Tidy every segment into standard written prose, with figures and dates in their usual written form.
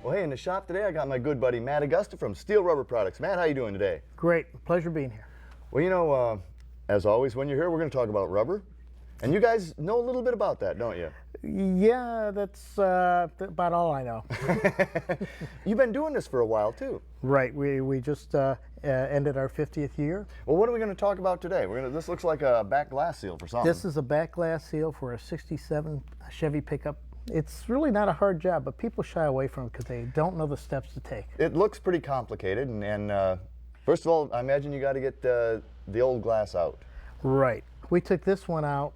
Well, hey, in the shop today, I got my good buddy Matt Augusta from Steel Rubber Products. Matt, how you doing today? Great. Pleasure being here. Well, you know, as always, when you're here, we're going to talk about rubber. And you guys know a little bit about that, don't you? Yeah, that's about all I know. You've been doing this for a while, too. Right. We just ended our 50th year. Well, what are we going to talk about today? This looks like a back glass seal for something. This is a back glass seal for a 67 Chevy pickup. It's really not a hard job, but people shy away from it because they don't know the steps to take. It looks pretty complicated, and first of all, I imagine you got to get the old glass out. Right. We took this one out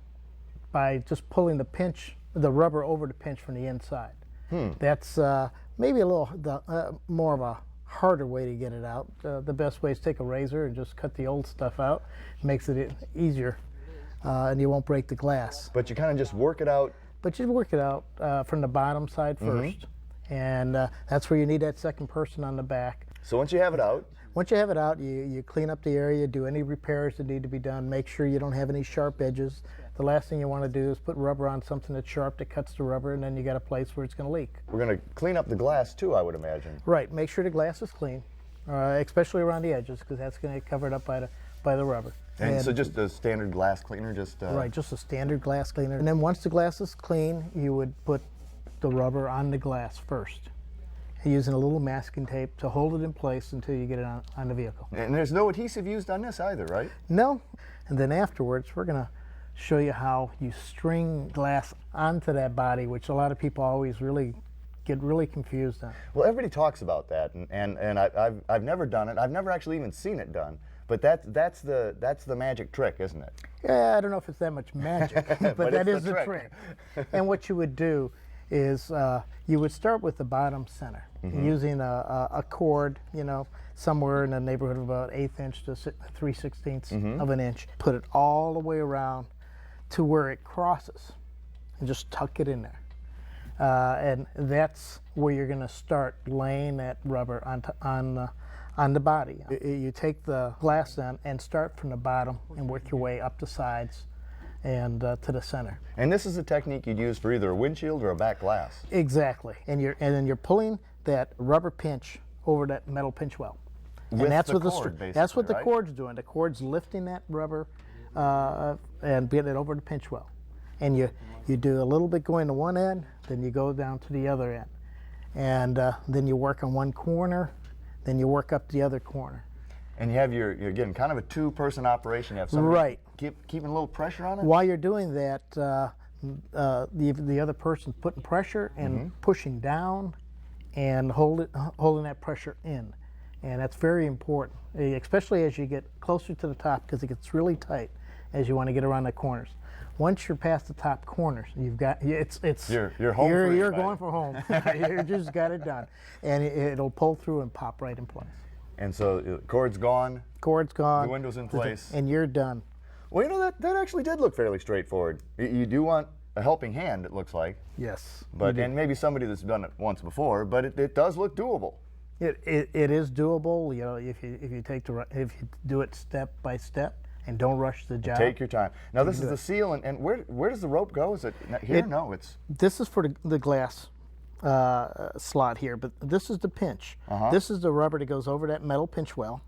by just pulling the rubber over the pinch from the inside. That's maybe a little more of a harder way to get it out. The best way is take a razor and just cut the old stuff out. It makes it easier, and you won't break the glass. But you kind of just work it out. But you work it out from the bottom side first, and that's where you need that second person on the back. So once you have it out? Once you have it out, you clean up the area, do any repairs that need to be done, make sure you don't have any sharp edges. The last thing you want to do is put rubber on something that's sharp that cuts the rubber, and then you got a place where it's going to leak. We're going to clean up the glass too, I would imagine. Right. Make sure the glass is clean, especially around the edges, because that's going to get covered up by the rubber. And so just a standard glass cleaner, right, just a standard glass cleaner. And then once the glass is clean, you would put the rubber on the glass first, using a little masking tape to hold it in place until you get it on the vehicle. And there's no adhesive used on this either, right? No. And then afterwards, we're going to show you how you string glass onto that body, which a lot of people always get really confused on. Well, everybody talks about that, and I've never done it. I've never actually even seen it done. But that's the magic trick, isn't it? Yeah, I don't know if it's that much magic, but that is the trick. And what you would do is you would start with the bottom center, using a cord, somewhere in the neighborhood of about 1/8 inch to 3/16 of an inch. Put it all the way around to where it crosses, and just tuck it in there. And that's where you're going to start laying that rubber on the body. You take the glass then and start from the bottom and work your way up the sides and to the center. And this is a technique you'd use for either a windshield or a back glass. Exactly. And then you're pulling that rubber pinch over that metal pinch well. With and that's the what cord, that's what the right? cord's doing. The cord's lifting that rubber and getting it over the pinch well. And you do a little bit going to one end, then you go down to the other end. And then you work on one corner, then you work up the other corner. And you have you're getting kind of a two-person operation. You have somebody right. keeping a little pressure on it? While you're doing that, the other person's putting pressure and pushing down and holding that pressure in. And that's very important, especially as you get closer to the top, because it gets really tight as you want to get around the corners. Once you're past the top corners, you've got you're home. You're going for home. You just got it done, and it'll pull through and pop right in place. And so the cord's gone. Cord's gone. The window's in place, and you're done. Well, that actually did look fairly straightforward. You do want a helping hand, it looks like. Yes. But and maybe somebody that's done it once before, but it does look doable. It is doable. If you do it step by step. And don't rush the job. Take your time. Now this is the seal, and where does the rope go? Is it here? No, it's... This is for the glass slot here, but this is the pinch. This is the rubber that goes over that metal pinch well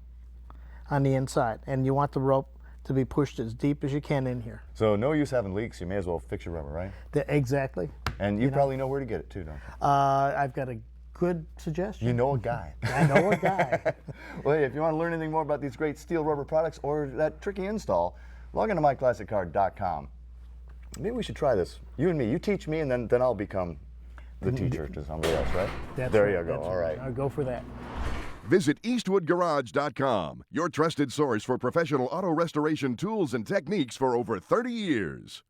on the inside, and you want the rope to be pushed as deep as you can in here. So no use having leaks. You may as well fix your rubber, right? Exactly. And you probably know where to get it too, don't you? I've got a good suggestion. You know a guy. I know a guy. Well, hey, if you want to learn anything more about these great steel rubber products or that tricky install, log on to myclassiccar.com. Maybe we should try this. You and me. You teach me, and then I'll become the teacher to somebody else, right? There you go. All right. I'll go for that. Visit EastwoodGarage.com, your trusted source for professional auto restoration tools and techniques for over 30 years.